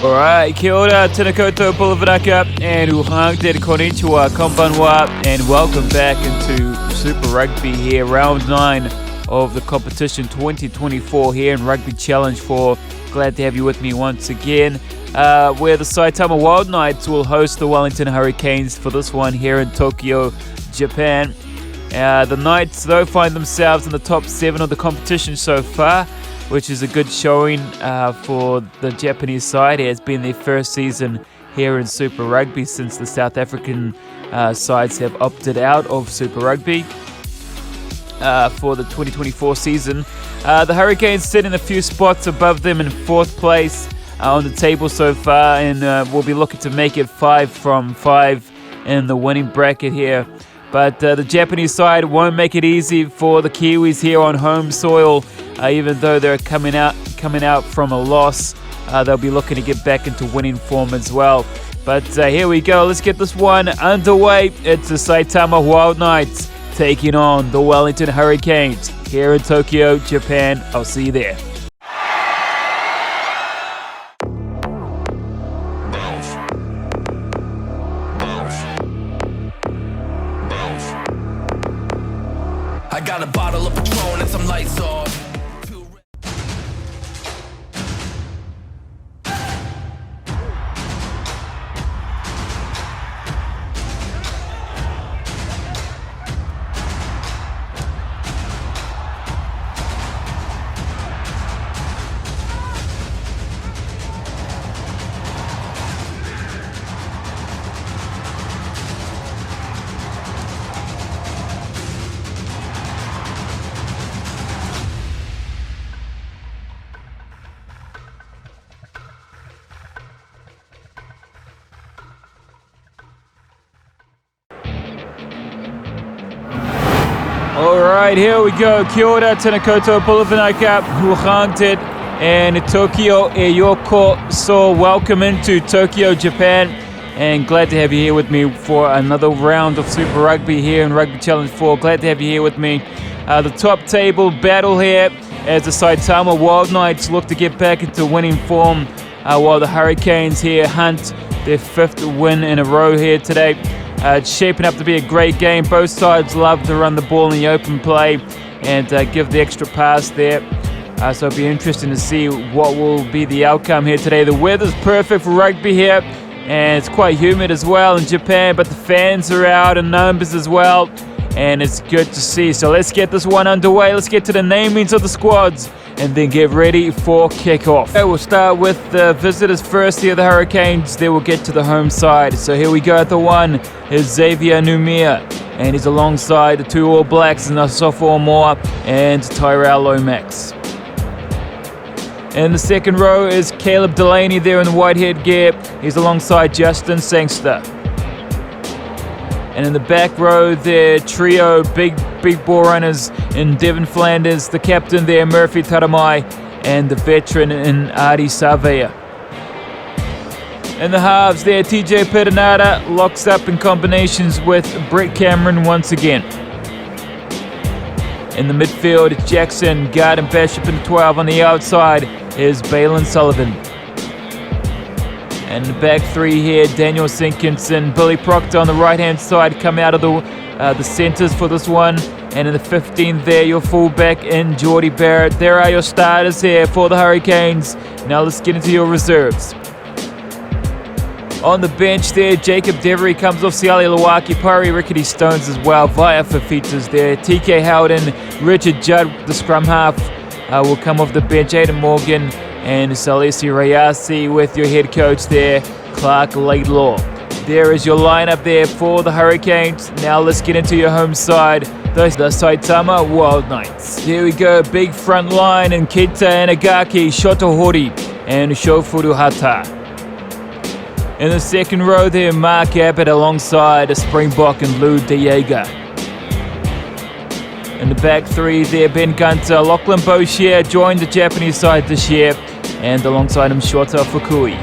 Alright, kia ora, tēnā koutou, pulavanaka, and uhang te konnichiwa, konbanwa, and welcome back into Super Rugby here, round 9 of the competition 2024 here in Rugby Challenge 4. Glad to have you with me once again, where the Saitama Wild Knights will host the Wellington Hurricanes for this one here in Tokyo, Japan. The Knights, though, find themselves in the top 7 of the competition so far, which is a good showing for the Japanese side. It has been their first season here in Super Rugby since the South African sides have opted out of Super Rugby for the 2024 season. The Hurricanes sit in a few spots above them in 4th place on the table so far, and will be looking to make it 5 from 5 in the winning bracket here. But the Japanese side won't make it easy for the Kiwis here on home soil. Even though they're coming out from a loss, they'll be looking to get back into winning form as well. But here we go. Let's get this one underway. It's the Saitama Wild Knights taking on the Wellington Hurricanes here in Tokyo, Japan. I'll see you there. I got a bottle of Patron and some lights off. Alright, here we go. Kia ora, tēnā koutou, pulavanaka, huahangtet, and Tokyo e yoko. So welcome into Tokyo, Japan, and glad to have you here with me for another round of Super Rugby here in Rugby Challenge 4. Glad to have you here with me. The top table battle here as the Saitama Wild Knights look to get back into winning form, while the Hurricanes here hunt their 5th win in a row here today. It's shaping up to be a great game. Both sides love to run the ball in the open play and give the extra pass there. So it'll be interesting to see what will be the outcome here today. The weather's perfect for rugby here, and it's quite humid as well in Japan, but the fans are out in numbers as well, and it's good to see. So let's get this one underway. Let's get to the namings of the squads and then get ready for kickoff. Okay, we'll start with the visitors first here, the Hurricanes. Then we'll get to the home side. So here we go at the 1 is Xavier Numia, and he's alongside the 2 All Blacks and Sophomore Moore and Tyrell Lomax. In the 2nd row is Caleb Delaney there in the white headgear. He's alongside Justin Sangster. And in the back row there, trio, big ball runners in Devin Flanders, the captain there, Murphy Taramai, and the veteran in Adi Savea. In the halves there, TJ Perenara locks up in combinations with Brett Cameron once again. In the midfield, it's Jackson, Guard and Bishop in the 12. On the outside is Balin Sullivan. And the back 3 here, Daniel Sinkinson, Billy Proctor on the right-hand side come out of the centres for this one. And in the 15 there, your fullback in Geordie Barrett. There are your starters here for the Hurricanes. Now let's get into your reserves. On the bench there, Jacob Devery comes off Siali Lawaki, Pari Rickety Stones as well, via Fafitas there. TK Howden, Richard Judd, the scrum half, will come off the bench. Aidan Morgan and Salesi Rayasi with your head coach there, Clark Laidlaw. There is your lineup there for the Hurricanes. Now let's get into your home side, the Saitama Wild Knights. Here we go, big front line in Keita Inagaki, Shoto Hori and Shofuru Hata. In the 2nd row there, Mark Abbott alongside a Springbok and Lou De Jager. In the back 3 there, Ben Gunter, Lachlan Boshier joined the Japanese side this year, and alongside him Shota Fukui.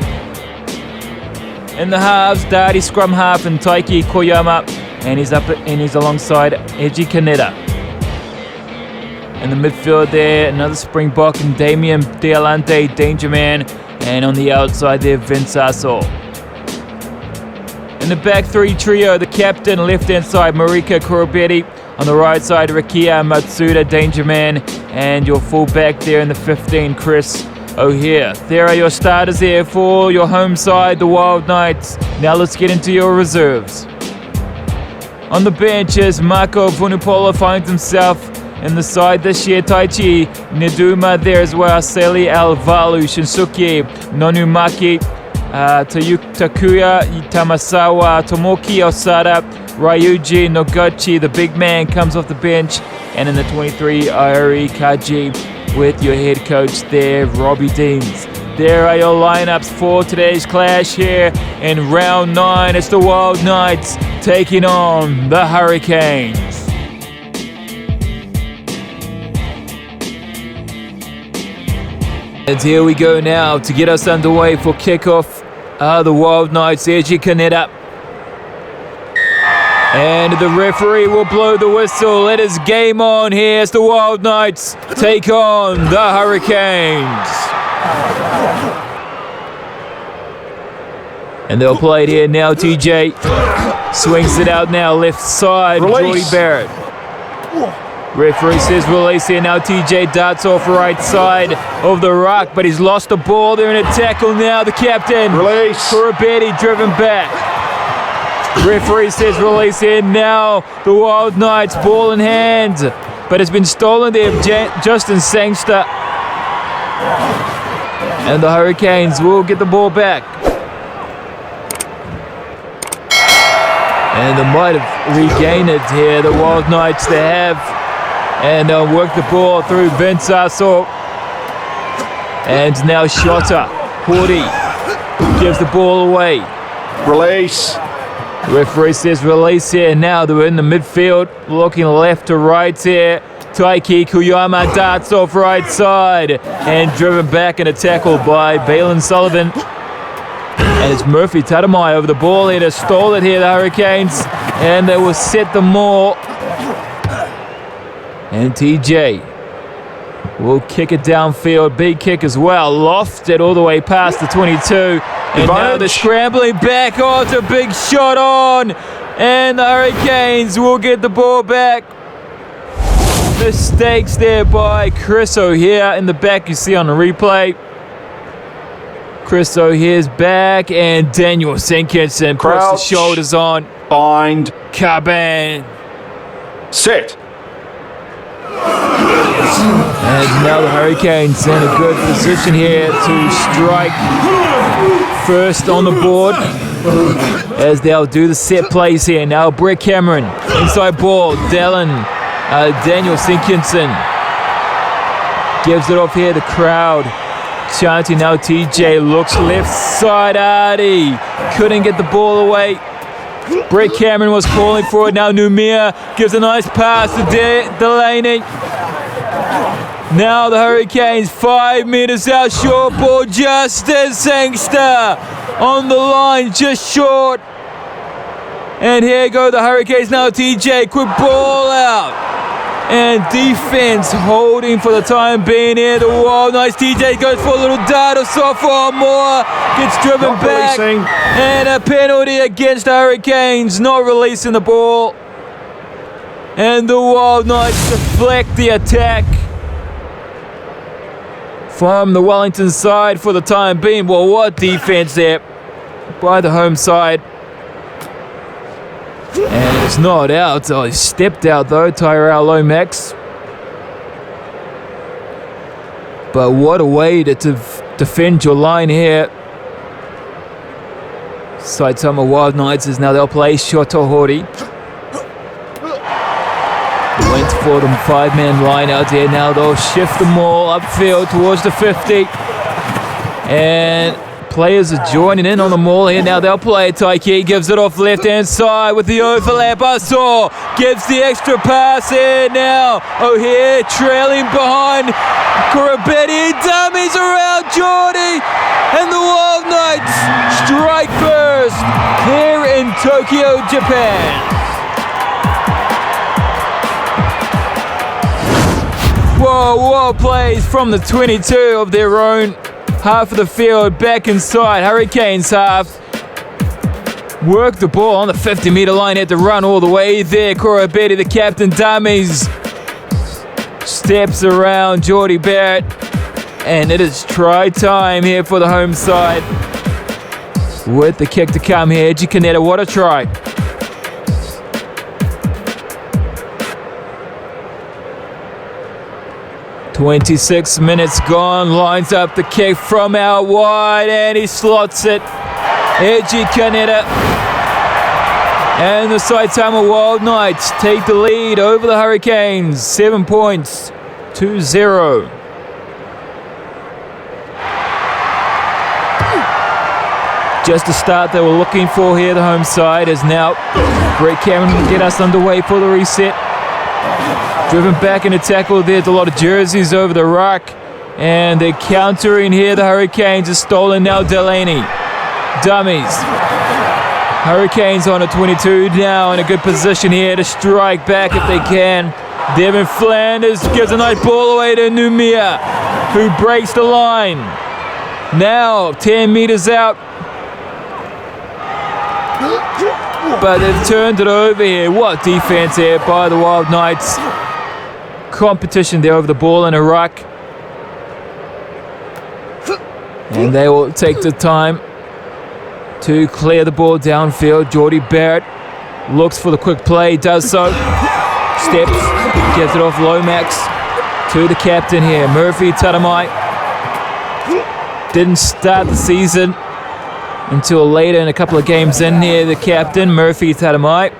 In the halves, Dadi scrum half and Taiki Koyama, and he's alongside Eiji Kaneda. In the midfield there, another Springbok and Damian Dealante, Danger Man, And on the outside there, Vince Aso. In the back three trio, the captain, left-hand side, Marika Kurobeti. On the right side, Rikia Matsuda, Danger Man. And your full-back there in the 15, Chris O'Hare. There are your starters here for your home side, the Wild Knights. Now let's get into your reserves. On the benches, Marco Vunipola finds himself in the side this year. Taichi Niduma there as well. Seli Alvalu, Shinsuke Nonumaki, Takuya Tamasawa, Tomoki Osada, Ryuji Noguchi, the big man, comes off the bench. And in the 23, Aori Kaji with your head coach there, Robbie Deans. There are your lineups for today's clash here in round 9. It's the Wild Knights taking on the Hurricanes. And here we go now to get us underway for kickoff. The Wild Knights, Eiji Kaneda. And the referee will blow the whistle. It is game on here as the Wild Knights take on the Hurricanes. And they'll play it here now. TJ swings it out now, left side, Jordy Barrett. Referee says release here now. TJ darts off right side of the ruck, but he's lost the ball. They're in a tackle now. The captain, Kurobeti, driven back. Referee says release here now. The Wild Knights, ball in hand, but it's been stolen there. Justin Sangster. And the Hurricanes will get the ball back. And they might have regained it here, the Wild Knights, they have. And they'll work the ball through Vince Aso. And now Shota. Horty gives the ball away. Release. Referee says release here. Now they're in the midfield, looking left to right here. Taiki Kuyama darts off right side and driven back in a tackle by Balin Sullivan. And it's Murphy Tatamai over the ball here to stall it here, the Hurricanes. And they will set the maul. And TJ will kick it downfield. Big kick as well. Lofted all the way past the 22. And now they're scrambling back. Oh, it's a big shot on. And the Hurricanes will get the ball back. Mistakes there by Chris O'Hare in the back, you see on the replay. Chris O'Hare's back, and Daniel Senkinson puts the shoulders on. Bind. Caban. Set. And now the Hurricanes in a good position here to strike first on the board as they'll do the set plays here. Now Brett Cameron, inside ball, Daniel Senkinson gives it off here. The crowd chanting now. TJ looks left side. Artie couldn't get the ball away. Brett Cameron was calling for it. Now Numia gives a nice pass to Delaney. Now the Hurricanes 5 meters out. Short ball. Justin Sangster on the line, just short. And here go the Hurricanes now. TJ, quick ball out. And defense holding for the time being here. The Wild Knights. TJ goes for a little dart or softball. Moore gets driven back. And a penalty against the Hurricanes. Not releasing the ball. And the Wild Knights deflect the attack from the Wellington side for the time being. Well, what defense there by the home side. And it's not out. Oh, he stepped out though, Tyrell Lomax. But what a way to defend your line here. Saitama Wild Knights is now they'll play Shoto Hori. Went for them 5-man line out here. Now they'll shift them all upfield towards the 50. And players are joining in on the maul here. Now they'll play. Taiki gives it off left-hand side with the overlap. Aso gives the extra pass here now. O'Hare trailing behind. Kurobeti dummies around Jordy. And the Wild Knights strike first here in Tokyo, Japan. Whoa, plays from the 22 of their own. half of the field, back inside. Hurricanes half. Work the ball on the 50-meter line, had to run all the way there. Korobeti, the captain, dummies. Steps around Jordie Barrett. And it is try time here for the home side. With the kick to come here, Edgy Canetta, what a try. "26 minutes gone, lines up the kick from out wide, and he slots it. Edgy Canetta. And the Saitama Wild Knights take the lead over the Hurricanes, 7 points, 2-0. Just the start they were looking for here. The home side is now Brett Cameron will get us underway for the reset. Driven back in a tackle. There's a lot of jerseys over the ruck. And they're countering here. The Hurricanes are stolen now. Delaney. Dummies. Hurricanes on a 22 now in a good position here to strike back if they can. Devin Flanders gives a nice ball away to Numia, who breaks the line. Now 10 meters out. But they've turned it over here. What defense here by the Wild Knights. Competition there over the ball in a ruck. And they will take the time to clear the ball downfield. Jordie Barrett looks for the quick play, does so. Steps, gets it off Lomax to the captain here. Murphy Tatamai. Didn't start the season until later in a couple of games in here, the captain, Murphy Tatamai.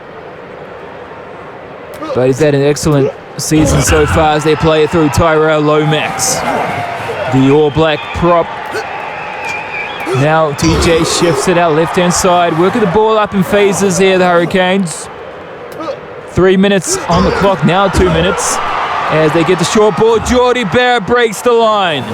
But he's had an excellent season so far as they play it through Tyrell Lomax, the All Black prop. Now TJ shifts it out left-hand side, working the ball up in phases here, the Hurricanes. 3 minutes on the clock, now 2 minutes. As they get the short ball, Jordie Barrett breaks the line.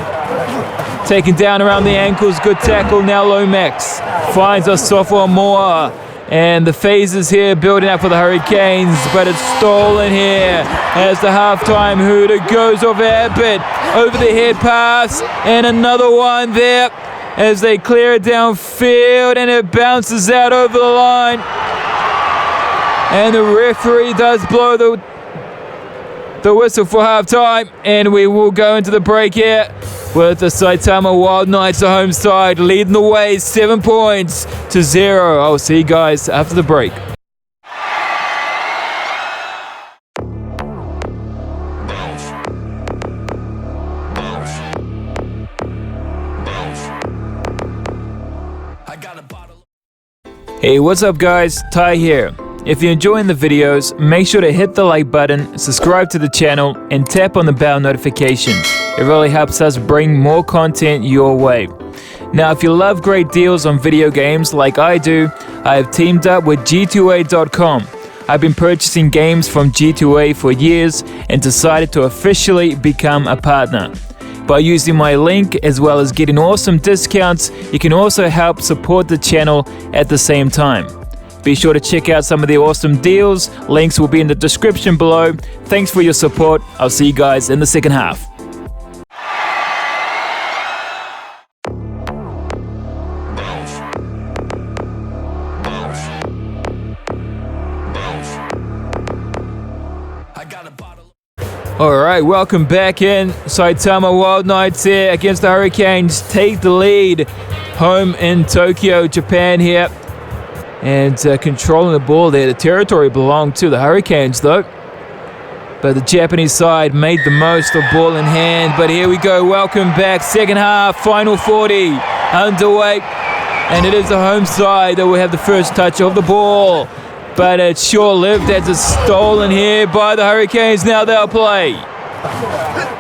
Taken down around the ankles, good tackle. Now Lomax finds us sophomore Moore. And the phases here building up for the Hurricanes, but it's stolen here as the halftime hooter goes off Abbott. Over the head pass, and another one there as they clear it downfield, and it bounces out over the line. And the referee does blow the whistle for halftime, and we will go into the break here with the Saitama Wild Knights, the home side, leading the way 7 points to 0. I'll see you guys after the break. Hey, what's up guys? Ty here. If you're enjoying the videos, make sure to hit the like button, subscribe to the channel, and tap on the bell notifications. It really helps us bring more content your way. Now, if you love great deals on video games like I do, I have teamed up with G2A.com. I've been purchasing games from G2A for years and decided to officially become a partner. By using my link as well as getting awesome discounts, you can also help support the channel at the same time. Be sure to check out some of the awesome deals. Links will be in the description below. Thanks for your support. I'll see you guys in the second half. Alright, welcome back in. Saitama Wild Knights here against the Hurricanes. Take the lead home in Tokyo, Japan here. And controlling the ball there. The territory belonged to the Hurricanes though. But the Japanese side made the most of ball in hand. But here we go. Welcome back. Second half. Final 40 underway. And it is the home side that will have the first touch of the ball. But it's short-lived as it's stolen here by the Hurricanes. Now they'll play.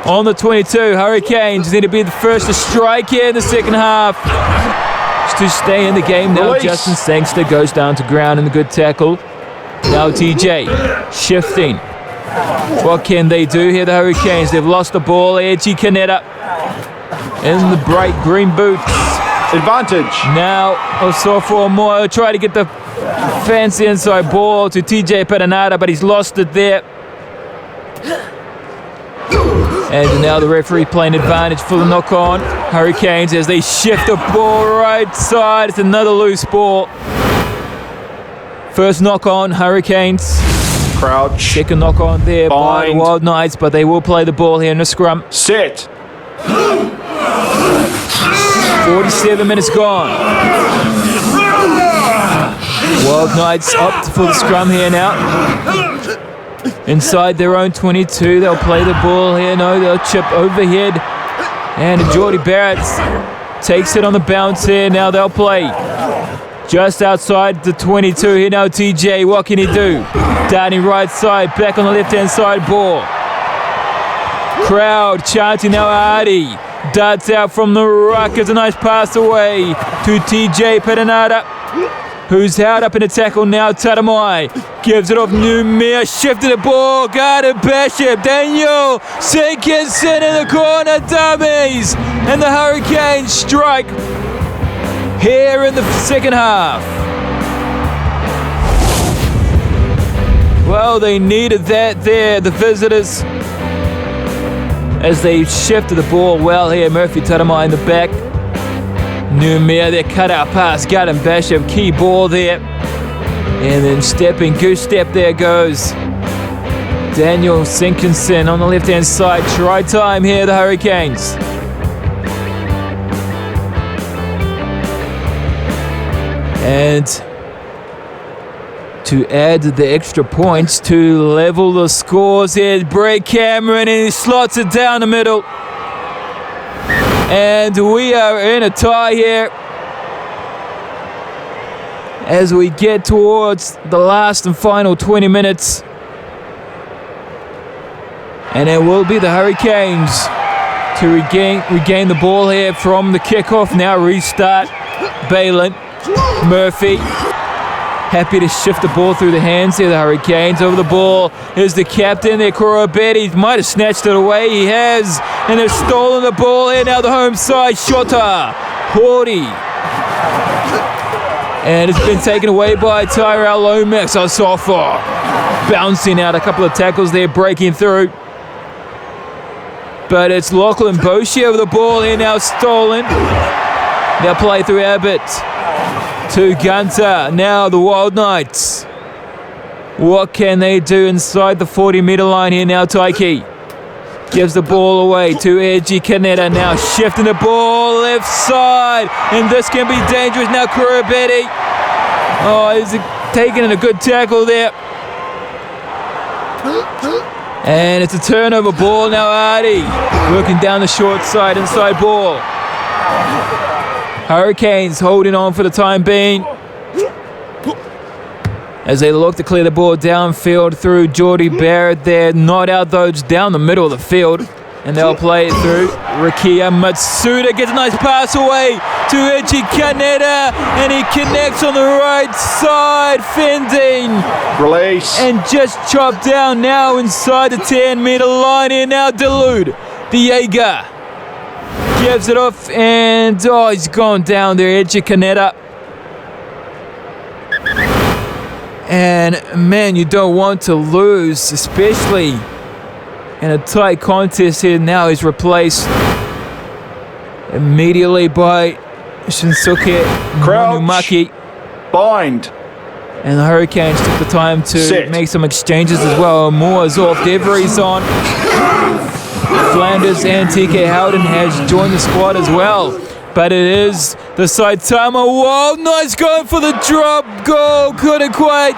On the 22, Hurricanes need to be the first to strike here in the second half. To stay in the game now. Release. Justin Sangster goes down to ground in the good tackle. Now TJ shifting. What can they do here, the Hurricanes? They've lost the ball. Edgy Canetta in the bright green boots. Advantage. Now Osofo Moore try to get the fancy inside ball to TJ Perenara, but he's lost it there. And now the referee playing advantage for the knock-on. Hurricanes as they shift the ball right side. It's another loose ball. First knock-on, Hurricanes. Crouch. Second knock-on there by the Bind. Wild Knights, but they will play the ball here in the scrum. Set. 47 minutes gone. Wild Knights opt for the scrum here now. Inside their own 22, they'll play the ball here. No, they'll chip overhead. And Geordie Barrett takes it on the bounce here. Now they'll play just outside the 22 here now. TJ, what can he do? Darting right side, back on the left-hand side ball. Crowd chanting now. Artie darts out from the ruck. It's a nice pass away to TJ Perenara, who's held up in a tackle now. Taramai gives it off. Numia shifted the ball. Guarded Bishop. Daniel Sinkinson in the corner. Dummies. And the Hurricanes strike here in the second half. Well, they needed that there, the visitors, as they shifted the ball well here. Murphy Taramai in the back. Numia, their cutout pass. Garden Bishop, key ball there. And then stepping, goose step there goes Daniel Sinkinson on the left-hand side. Try time here, the Hurricanes. And to add the extra points to level the scores here, Brett Cameron, and he slots it down the middle. And we are in a tie here as we get towards the last and final 20 minutes. And it will be the Hurricanes to regain the ball here from the kickoff. Now restart. Balin, Murphy, happy to shift the ball through the hands here. The Hurricanes over the ball. Here's the captain there, Korobet. He might have snatched it away. He has. And they've stolen the ball here. Now the home side. Shota. Horty. And it's been taken away by Tyrell Lomax. Asafa bouncing out a couple of tackles there, breaking through. But it's Lachlan Boshi over the ball here now, stolen. Now play through Abbott to Gunter. Now the Wild Knights. What can they do inside the 40-metre line here now? Taiki gives the ball away to Edgy Canetta. Now shifting the ball left side. And this can be dangerous now. Kurabetti. Oh, he's taking a good tackle there. And it's a turnover ball now. Artie working down the short side, inside ball. Hurricanes holding on for the time being as they look to clear the ball downfield through Geordie Barrett there. Not out those down the middle of the field. And they'll play it through. Rikia Matsuda gets a nice pass away to Ichi Kaneda. And he connects on the right side. Fending. Release. And just chopped down now inside the 10-metre line here now. Delude. The Jaeger gives it off. And he's gone down there. Ichi Kaneda. And man, you don't want to lose, especially in a tight contest here. Now he's replaced immediately by Shinsuke Monumaki. Bind. And the Hurricanes took the time to make some exchanges as well. Moore's off, Devery's on. Flanders and TK Howden has joined the squad as well. But it is the Saitama. Whoa, nice going for the drop goal. Couldn't quite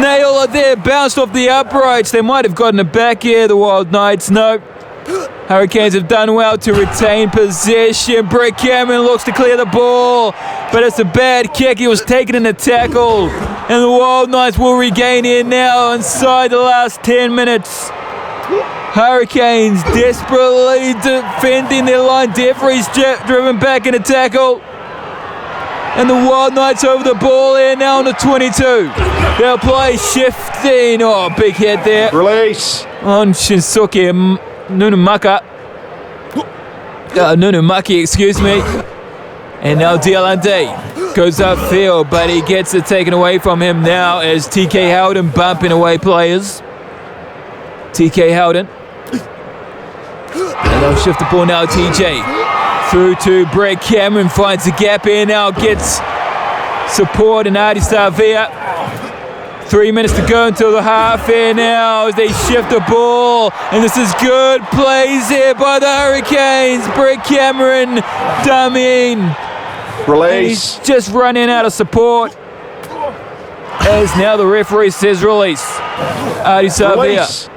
nail it there. Bounced off the uprights. They might have gotten it back here, the Wild Knights. No. Hurricanes have done well to retain possession. Brett Cameron looks to clear the ball. But it's a bad kick. He was taken in a tackle. And the Wild Knights will regain here now inside the last 10 minutes. Hurricanes desperately defending their line. Devery's driven back in a tackle. And the Wild Knights over the ball here now on the 22. They'll play shifting. Oh, big hit there. Release. On Shinsuke Nunumaki, excuse me. And now Dialante goes upfield, but he gets it taken away from him now as TK Howden bumping away players. TK Howden And they'll shift the ball now, TJ. Through to Brett Cameron, finds the gap here now, gets support and Adi Savia. 3 minutes to go until the half here now as they shift the ball. And this is good plays here by the Hurricanes. Brett Cameron dummying. Release. He's just running out of support. As now the referee says release. Adi Savia. Release.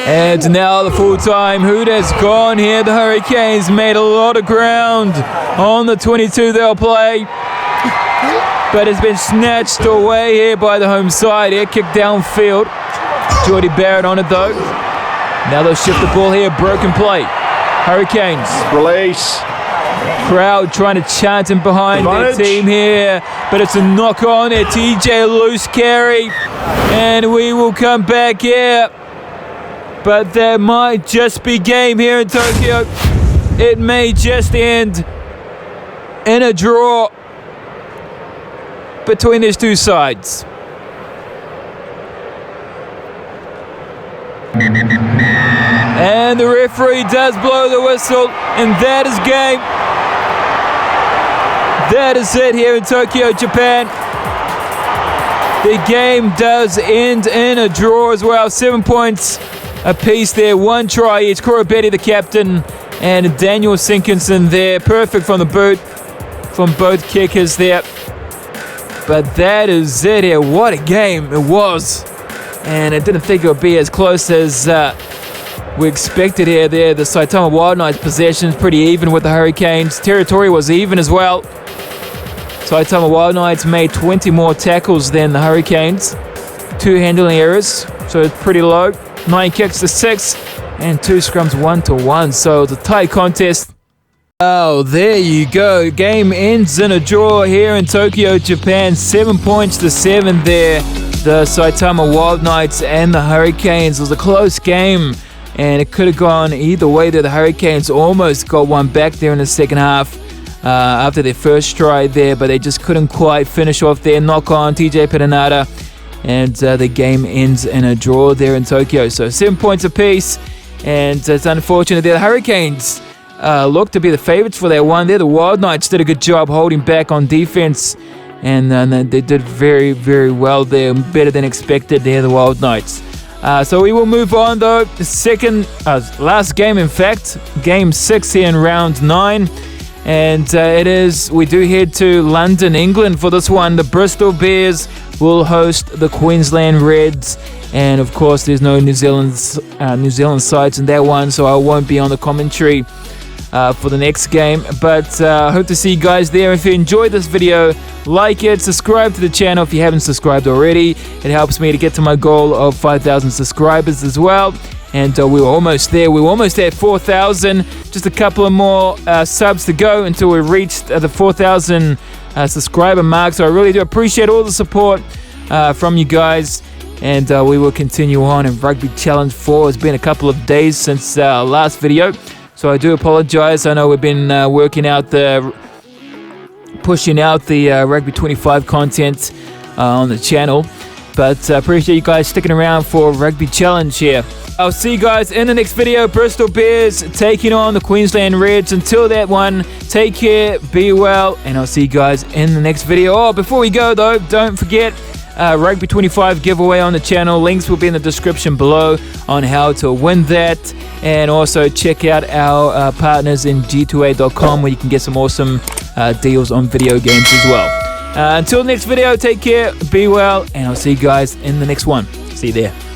And now the full-time hoot has gone here. The Hurricanes made a lot of ground on the 22 they'll play. But it's been snatched away here by the home side. Here, kick downfield. Jordy Barrett on it though. Now they'll shift the ball here. Broken play. Hurricanes. Release. Crowd trying to chant him behind their team here. But it's a knock on it. TJ loose carry. And we will come back here. But there might just be game here in Tokyo. It may just end in a draw between these two sides. And the referee does blow the whistle, and that is game. That is it here in Tokyo, Japan. The game does end in a draw as well. 7 points apiece there, 1 try each. Korobetti, the captain, and Daniel Sinkinson there. Perfect from the boot from both kickers there. But that is it here. What a game it was. And I didn't think it would be as close as we expected here. There, the Saitama Wild Knights possession is pretty even with the Hurricanes. Territory was even as well. Saitama Wild Knights made 20 more tackles than the Hurricanes. 2 handling errors, so it's pretty low. 9 kicks to 6, and 2 scrums 1-1. So it's a tight contest. Oh, there you go. Game ends in a draw here in Tokyo, Japan. 7 points to 7 there. The Saitama Wild Knights and the Hurricanes. It was a close game, and it could have gone either way there. The Hurricanes almost got one back there in the second half after their first stride there, but they just couldn't quite finish off their knock on TJ Perenara. And the game ends in a draw there in Tokyo. So 7 points apiece, and it's unfortunate there. The Hurricanes look to be the favorites for that one there. The Wild Knights did a good job holding back on defense, and they did very, very well there. Better than expected there, the Wild Knights. So we will move on though. The second, last game in fact, game 6 here in round 9. And we do head to London, England for this one. The Bristol Bears will host the Queensland Reds. And of course, there's no New Zealand sides in that one, so I won't be on the commentary for the next game. But I hope to see you guys there. If you enjoyed this video, like it, subscribe to the channel if you haven't subscribed already. It helps me to get to my goal of 5,000 subscribers as well. And we were almost there. We were almost at 4,000. Just a couple of more subs to go until we reached the 4,000 subscriber mark. So I really do appreciate all the support from you guys. And we will continue on in Rugby Challenge 4. It's been a couple of days since our last video, so I do apologize. I know we've been pushing out the Rugby 25 content on the channel, but appreciate you guys sticking around for Rugby Challenge here. I'll see you guys in the next video. Bristol Bears taking on the Queensland Reds. Until that one, take care, be well, and I'll see you guys in the next video. Oh, before we go though, don't forget Rugby 25 giveaway on the channel. Links will be in the description below on how to win that. And also check out our partners in g2a.com where you can get some awesome deals on video games as well. Until the next video, take care, be well, and I'll see you guys in the next one. See you there.